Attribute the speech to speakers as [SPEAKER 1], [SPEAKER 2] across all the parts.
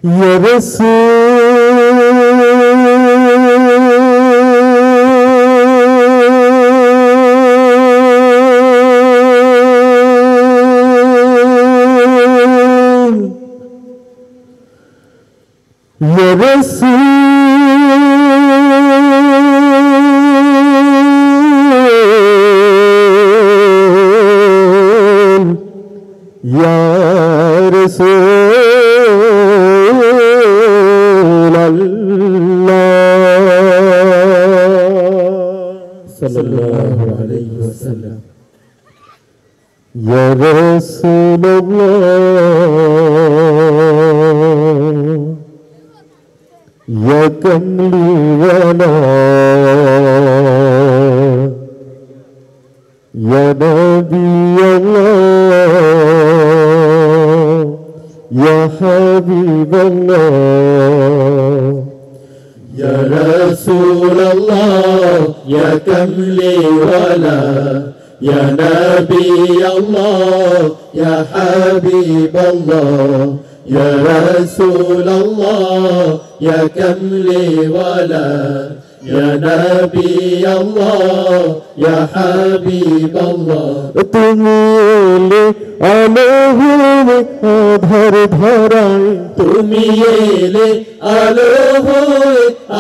[SPEAKER 1] ইয়া রাসূল সাল্লাল্লাহু আলাইহি ওয়াসাল্লাম ইয়া রাসূলুল্লাহ ইয়া কামলিওয়ালা ইয়া নবিয়াল্লাহ ইয়া হাবিবাল্লাহ ইয়া রাসূলুল্লাহ ইয়া কামলিওয়ালা ইয়া নবিয়াল্লাহ ইয়া হাবিবাল্লাহ ইয়া রাসূলুল্লাহ ইয়া কামলিওয়ালা ইয়া নবিয়াল্লাহ ইয়া হাবিবাল্লাহ তুমি এলে আলো হয়ে আধার ধরায় তুমি এলে আলো হয়ে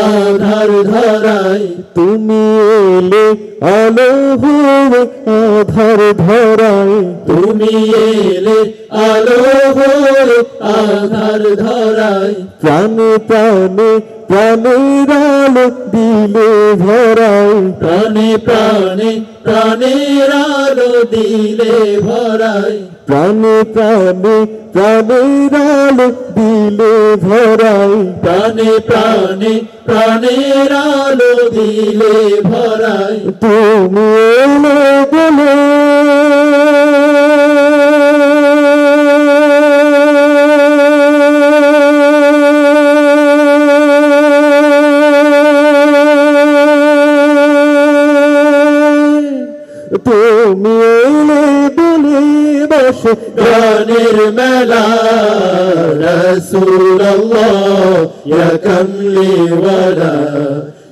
[SPEAKER 1] আধার ধরায় তুমি এলে আলো হয়ে আধার ধরায় তুমি এলে আলো হয়ে আধার ধরায় প্রাণে প্রাণে প্রাণের আলো দিলে ভরায় প্রাণে প্রাণে প্রাণের আলো দিলে ভরায় প্রাণে প্রাণে প্রাণের আলো দিলে ভরায় প্রাণে প্রাণে প্রাণের আলো দিলে ভরায় তুমি এলে বলে তুমি এলে বলে বসে গানের মেলা রাসূলুল্লাহ ইয়া কামলিওয়ালা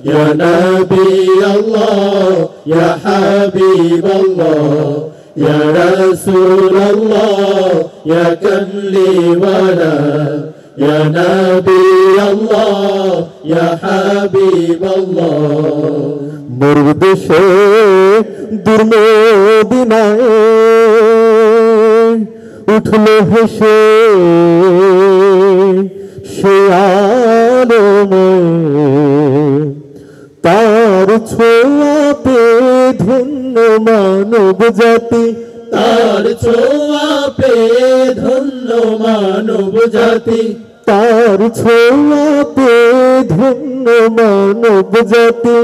[SPEAKER 1] ইয়া নবিয়াল্লাহ ইয়া হাবিবাল্লাহ ইয়া রাসূলুল্লাহ ইয়া কামলিওয়ালা ইয়া নবিয়াল্লাহ ইয়া হাবিবাল্লাহ মোর দেশে দুর্মদিনায় উঠলো হেসে সে আলোময় তার ছোঁয়া পে ধন্য মানব জাতি তার ছোঁয়া পে ধন্য মানব জাতি তার ছোঁয়া পে ধন্য মানব জাতি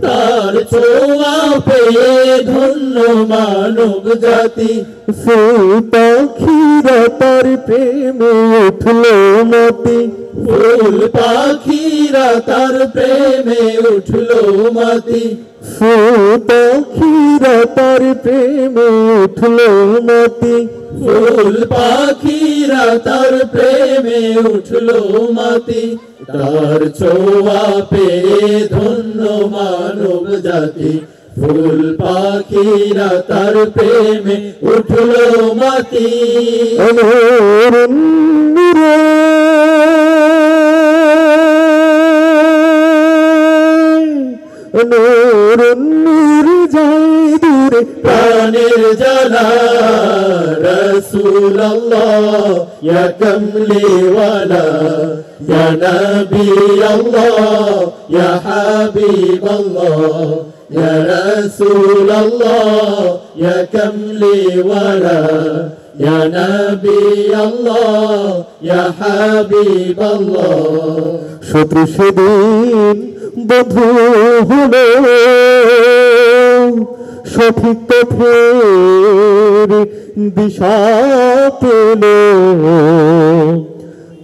[SPEAKER 1] তার ছোঁয়া পেয়ে ধন্য মানব জাতি ফুল পাখিরা তার প্রেমে উঠলো মতি ফুল পাখিরা তার প্রেমে উঠলো মতি ফুল পাখিরা তার প্রেমে উঠলো মতি ফুল পাখিরা তার প্রেমে উঠলো মতি তার ছোঁয়া পেয়ে ধন্য মানব জাতি ফুল পাখিরা তার প্রেমে উঠলো মতি নূর নূর যায় দূরে প্রাণের জ্বালা রাসূলুল্লাহ ইয়া কামলিওয়ালা ইয়া নবিয়াল্লাহ ইয়া হাবিবাল্লাহ ইয়া রাসূলুল্লাহ ইয়া কামলিওয়ালা ইয়া নবিয়াল্লাহ ইয়া হাবিবাল্লাহ শত্রু সেদিন বধূ হলো সঠিক পথের দিশা পেল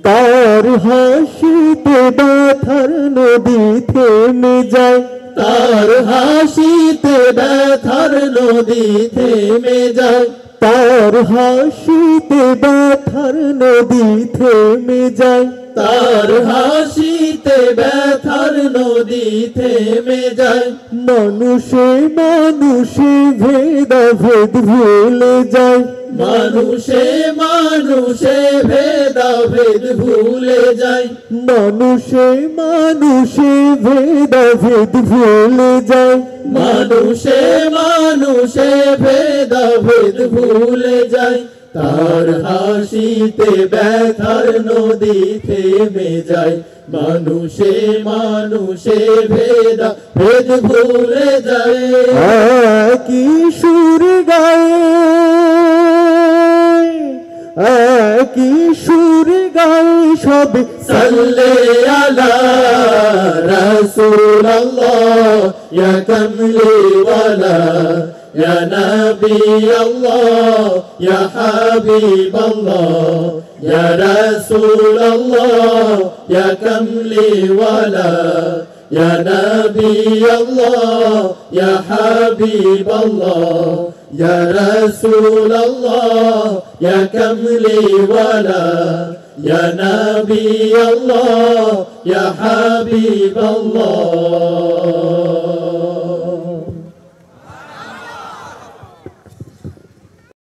[SPEAKER 1] তার হাসিতে ব্যথার নদী থেমে যায় তার হাসিতে ব্যথার নদী থেমে যায় তার হাসিতে ব্যথার নদী থেমে যায় তার হাসিতে ব্যথার নদী থেমে যায় মানুষে মানুষে ভেদাভেদ ভুলে যায় মানুষে মানুষে ভেদাভেদ ভুলে যায় মানুষে মানুষে ভেদাভেদ ভুলে যায় মানুষে মানুষে ভেদাভেদ ভুলে যায় তার হাসিতে ব্যথার নদী থেমে যায় মানুষে মানুষে ভেদাভেদ ভুলে যায় কি সুর গায়ে কি সুর গায়ে সব সাল্লে আলা রাসূলুল্লাহ ইয়া কামলি ওয়ালা يا نبي الله يا حبيب الله يا رسول الله يا كملي ولا يا نبي الله يا حبيب الله يا رسول الله يا كملي ولا يا نبي الله يا حبيب الله